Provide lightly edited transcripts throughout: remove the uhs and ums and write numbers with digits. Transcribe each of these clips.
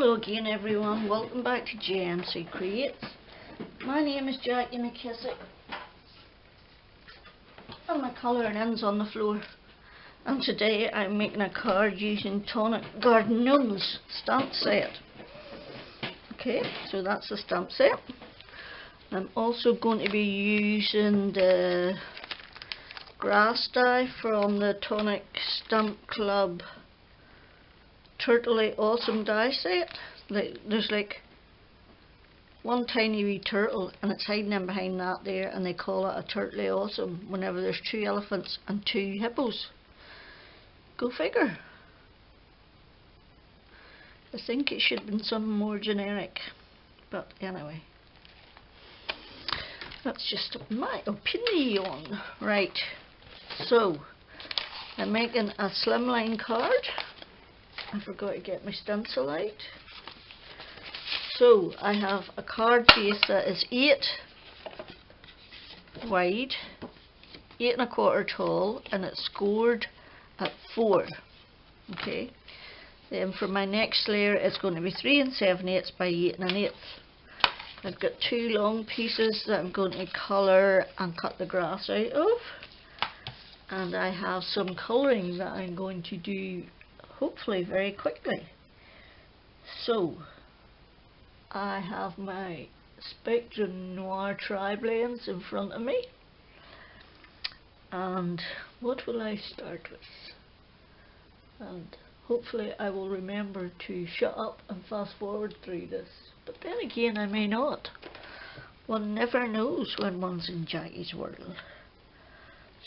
Hello again everyone, welcome back to JMC Creates. My name is Jackie McKissick and my colouring ends on the floor, and today I'm making a card using Tonic Gnomes stamp set. Okay, so that's the stamp set. I'm also going to be using the grass die from the Tonic Stamp Club Turtley Awesome die set. There's like one tiny wee turtle and it's hiding in behind that there, and they call it a Turtley Awesome whenever there's 2 elephants and 2 hippos. Go figure. I think it should have been something more generic, but anyway, that's just my opinion. Right, so I'm making a slimline card. I forgot to get my stencil out. So I have a card base that is 8 wide, 8 1/4 tall, and it's scored at 4. Okay. Then for my next layer it's going to be 3 7/8 by 8 1/8. I've got 2 long pieces that I'm going to colour and cut the grass out of. And I have some colouring that I'm going to do hopefully very quickly. So I have my Spectrum Noir tri-blends in front of me, and what will I start with? And hopefully I will remember to shut up and fast forward through this, but then again I may not. One never knows when one's in Jackie's world.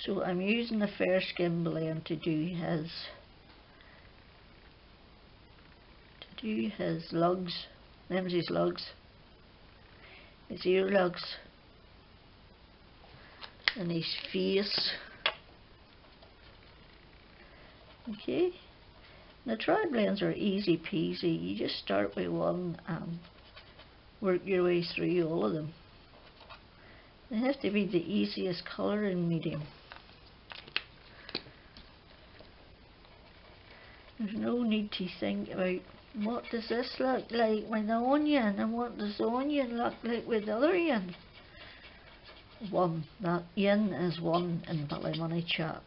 So I'm using the Fair Skin blend to do his lugs, them's his lugs, his ear lugs, and his face. Okay, the tri-blends are easy peasy. You just start with one and work your way through all of them. They have to be the easiest colouring medium. There's no need to think about what does this look like with the onion and what does the onion look like with the other yin. That yin is 1 in Billy Money chat.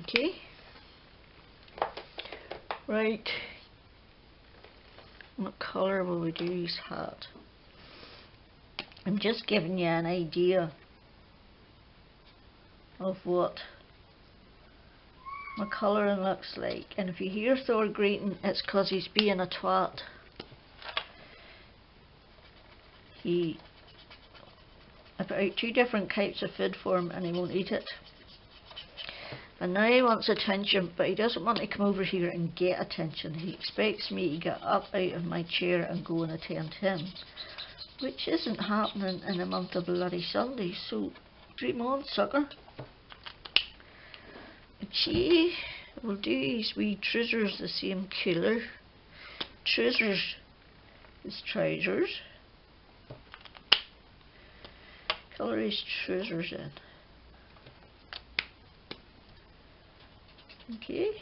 Okay. Right. What colour will we do his hat? I'm just giving you an idea of what my colouring looks like, and if you hear Thor greeting, it's because he's being a twat. I put out 2 different types of food for him and he won't eat it, and now he wants attention, but he doesn't want to come over here and get attention. He expects me to get up out of my chair and go and attend him, which isn't happening in a month of bloody Sunday, so dream on, sucker. Okay, we'll do his wee trousers the same colour. Trousers is trousers. Colour his trousers in. Okay.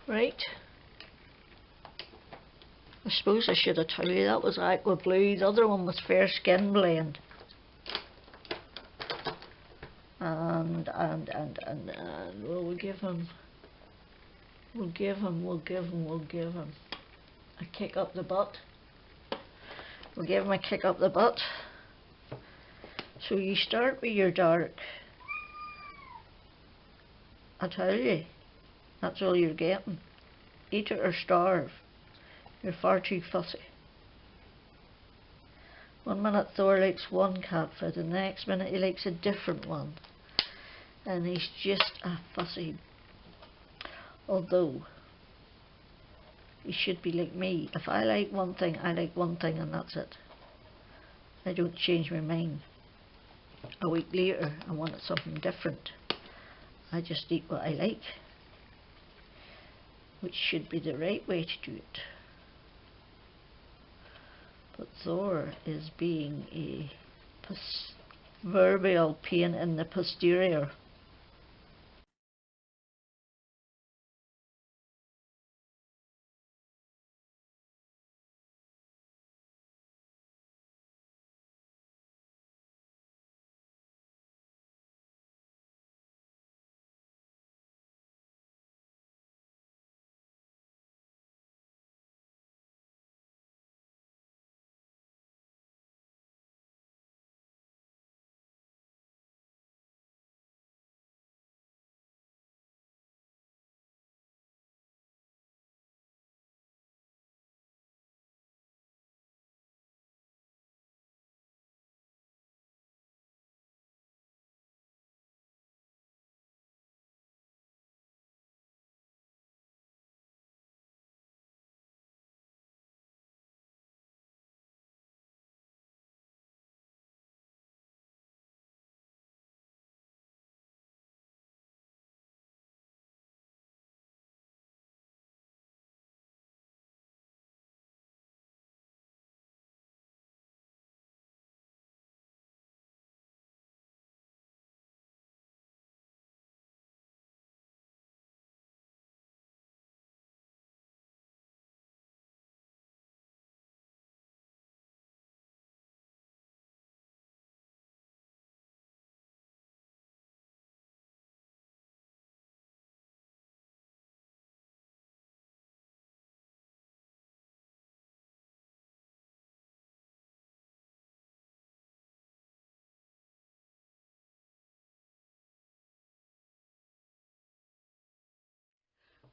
Right. I suppose I should have told you that was aqua blue. The other one was Fair Skin blend. And well, we'll give him a kick up the butt. We'll give him a kick up the butt. So you start with your dark. I tell you, that's all you're getting. Eat it or starve. You're far too fussy. One minute Thor likes one cat food, and the next minute he likes a different one. And he's just a fussy. Although, he should be like me. If I like one thing, I like one thing and that's it. I don't change my mind. A week later, I wanted something different. I just eat what I like. Which should be the right way to do it. But Thor is being a proverbial pain in the posterior.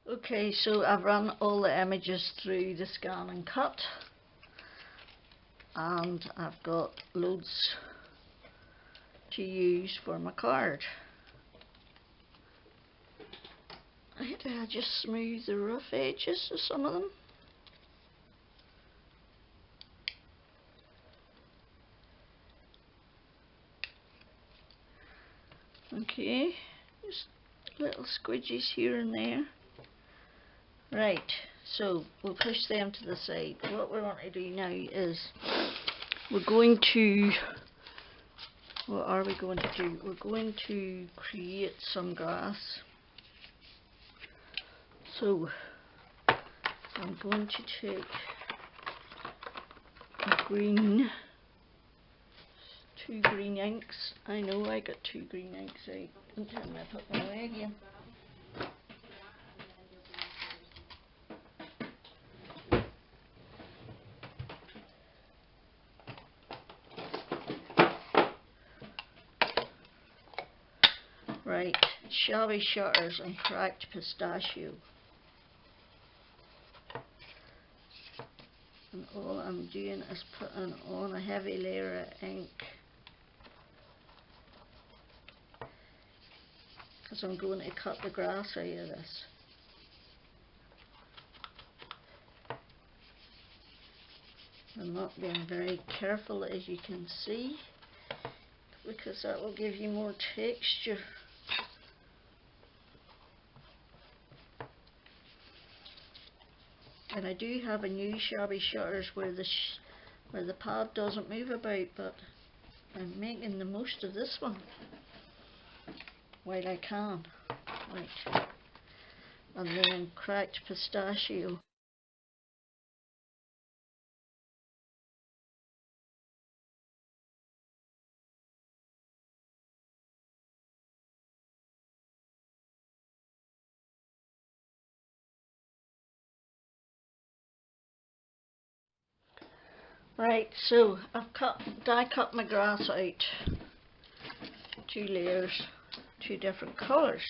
Okay, so I've run all the images through the scan and cut, and I've got loads to use for my card. How do I just smooth the rough edges of some of them? Okay, just little squidges here and there. Right, so we'll push them to the side. What we want to do now is we're going to, what are we going to do? We're going to create some grass. So I'm going to take a green, 2 green inks. I know I got 2 green inks out. Don't tell me I put them away again. Right, shabby shutters and cracked pistachio. And all I'm doing is putting on a heavy layer of ink, because I'm going to cut the grass out of this. I'm not being very careful, as you can see, because that will give you more texture. And I do have a new shabby shutters where the pad doesn't move about, but I'm making the most of this one while I can. Right, and then cracked pistachio. Right, so I've die cut my grass out, 2 layers, 2 different colours.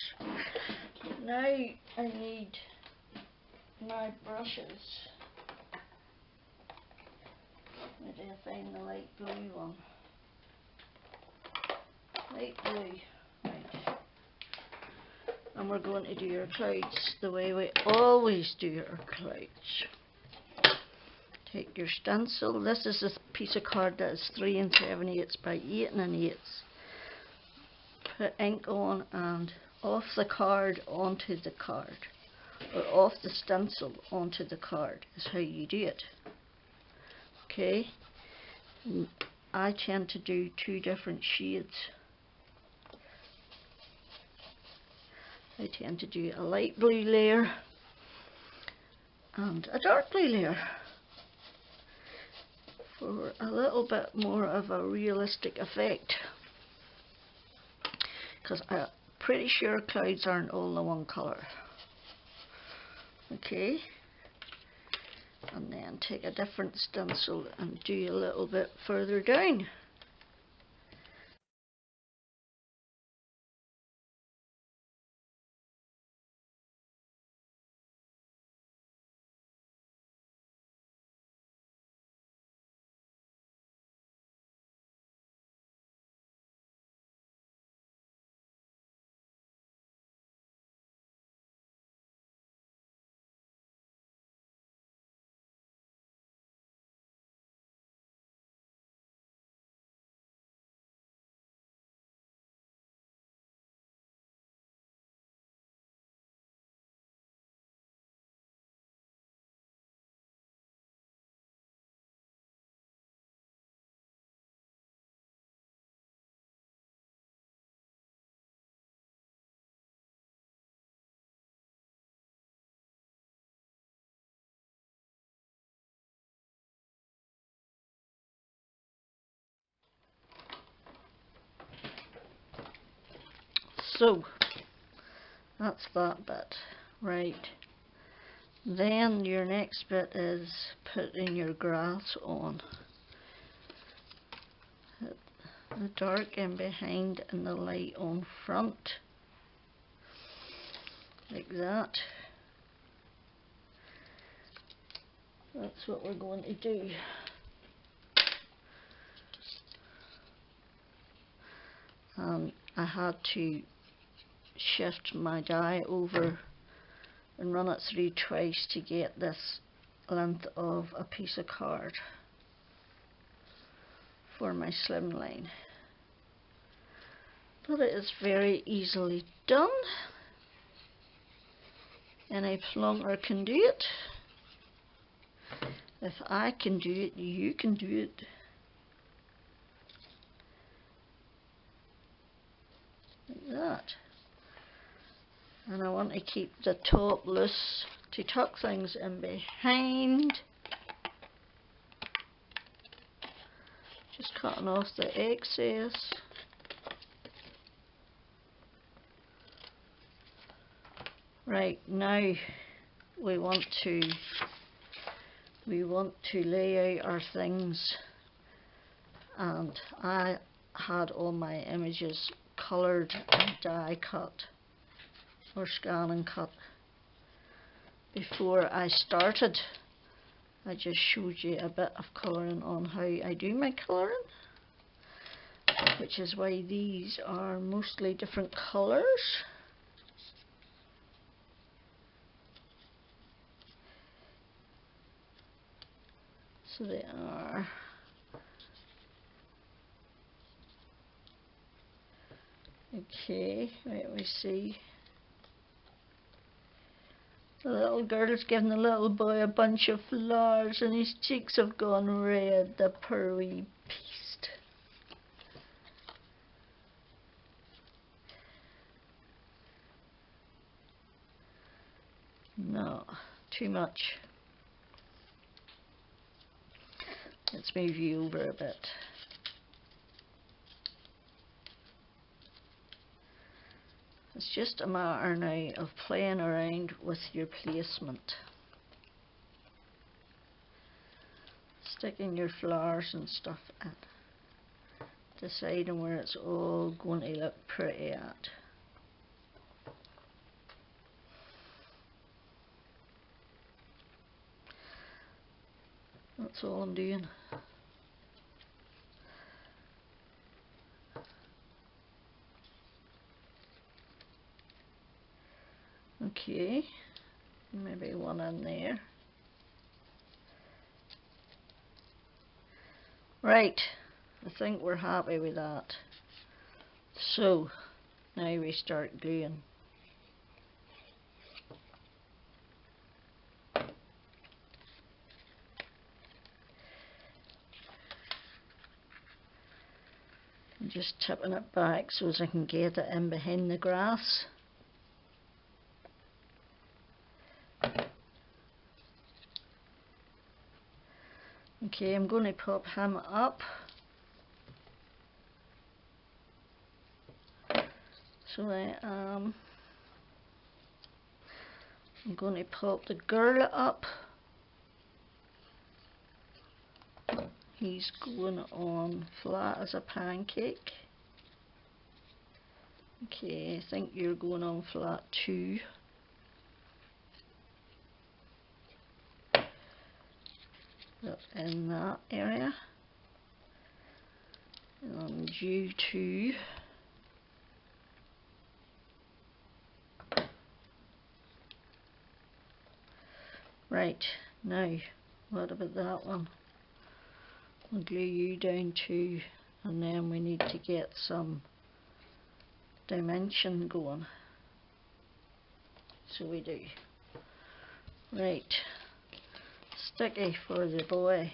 Now I need my brushes. Where do I find the light blue one? Light blue, right. And we're going to do our clouds the way we always do our clouds. Take your stencil. This is a piece of card that is 3 7/8 by 8 1/8. Put ink on and off the card onto the card, or off the stencil onto the card is how you do it. Okay, and I tend to do 2 different shades. I tend to do a light blue layer and a dark blue layer for a little bit more of a realistic effect, because I'm pretty sure clouds aren't all the one colour. Okay, and then take a different stencil and do a little bit further down. So that's that bit. Right, then your next bit is putting your grass on. The dark in behind and the light on front, like that. That's what we're going to do. And I had to shift my die over and run it through twice to get this length of a piece of card for my slimline. But it is very easily done. Any plumber can do it. If I can do it, you can do it. Like that. And I want to keep the top loose to tuck things in behind. Just cutting off the excess. Right, now we want to lay out our things, and I had all my images coloured and die cut or scan and cut before I started. I just showed you a bit of colouring on how I do my colouring, which is why these are mostly different colours. So they are. Okay, right, we see. The little girl's giving the little boy a bunch of flowers and his cheeks have gone red, the poor wee beast. No, too much. Let's move you over a bit. It's just a matter now of playing around with your placement. Sticking your flowers and stuff in. Deciding where it's all going to look pretty at. That's all I'm doing. Okay, maybe one in there. Right, I think we're happy with that. So, now we start gluing. I'm just tipping it back so as I can get it in behind the grass. Okay, I'm going to pop him up. So I'm going to pop the girl up. He's going on flat as a pancake. Okay, I think you're going on flat too. Up in that area. And you too. Right, now, what about that one? I'll glue you down too, and then we need to get some dimension going. So we do. Right, sticky for the boy.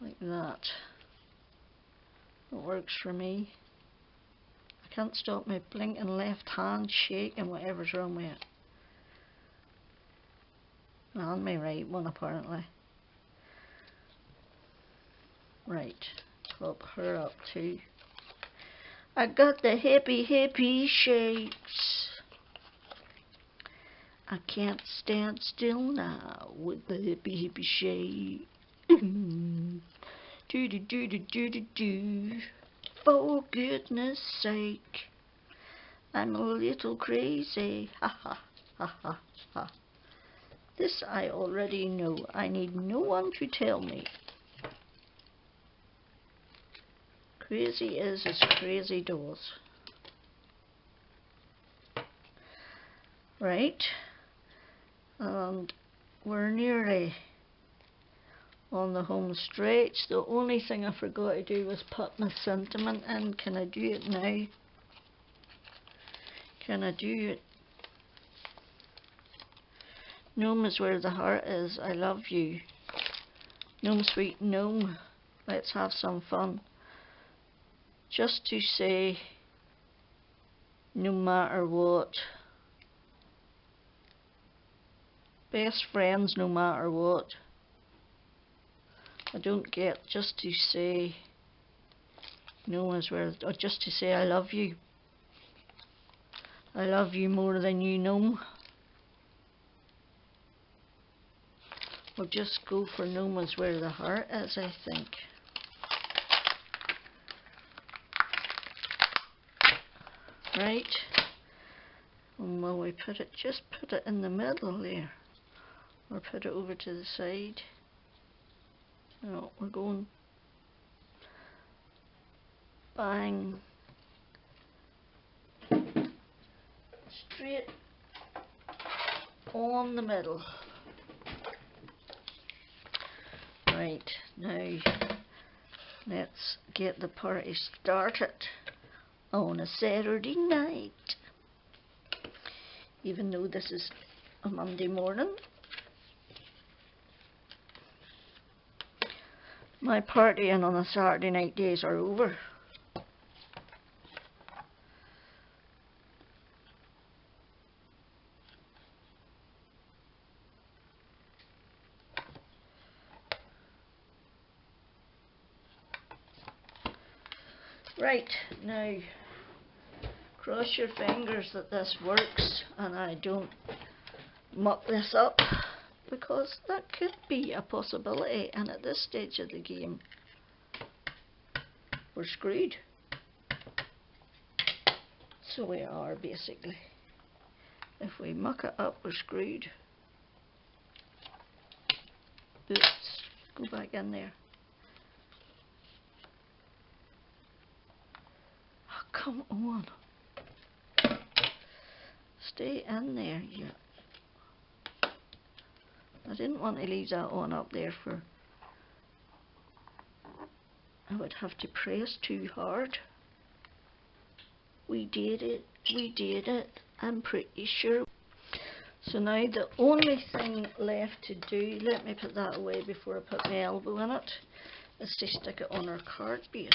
Like that. It works for me. I can't stop my blinking left hand shaking, whatever's wrong with it. And my right one apparently. Right, pop her up too. I got the hippie shakes. I can't stand still now with the hippie shake. Do do do do do do do. For goodness sake, I'm a little crazy. Ha ha ha ha ha. This I already know. I need no one to tell me. Crazy is as crazy does. Right, and we're nearly on the home stretch. The only thing I forgot to do was put my sentiment in. Can I do it now? Can I do it? Gnome is where the heart is. I love you. Gnome, sweet gnome, let's have some fun. Just to say, no matter what. Best friends no matter what. I don't get just to say no is where, or just to say I love you. I love you more than you know. We'll just go for gnome is where the heart is, I think. Right. And will we put it, just put it in the middle there. Or put it over to the side. No, we're going bang straight on the middle. Right, now let's get the party started on a Saturday night. Even though this is a Monday morning. My partying on a Saturday night days are over. Right, now cross your fingers that this works and I don't muck this up, because that could be a possibility, and at this stage of the game we're screwed. So we are, basically. If we muck it up, we're screwed. Oops, go back in there. Oh, come on. Stay in there, yeah. I didn't want to leave that on up there for... I would have to press too hard. We did it. We did it. I'm pretty sure. So now the only thing left to do, let me put that away before I put my elbow in it, is to stick it on our card base.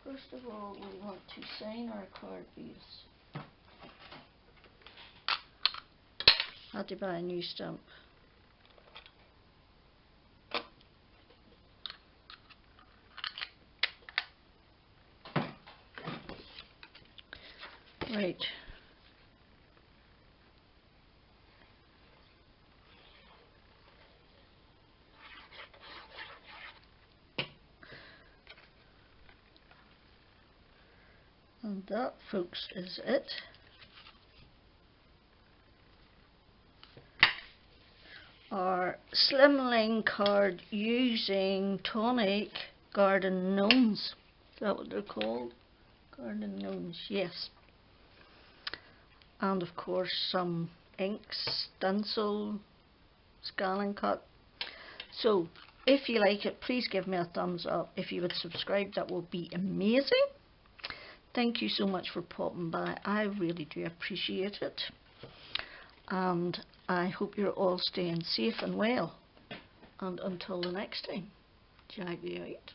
First of all, we want to sign our card base. Had to buy a new stamp. Right. And that, folks, is it. Our slimline card using Tonic Garden Gnomes. Is that what they're called? Garden Gnomes, yes. And of course some inks, stencil, scan and cut. So if you like it, please give me a thumbs up. If you would subscribe, that will be amazing. Thank you so much for popping by. I really do appreciate it. And I hope you're all staying safe and well. And until the next time, Jaggy out.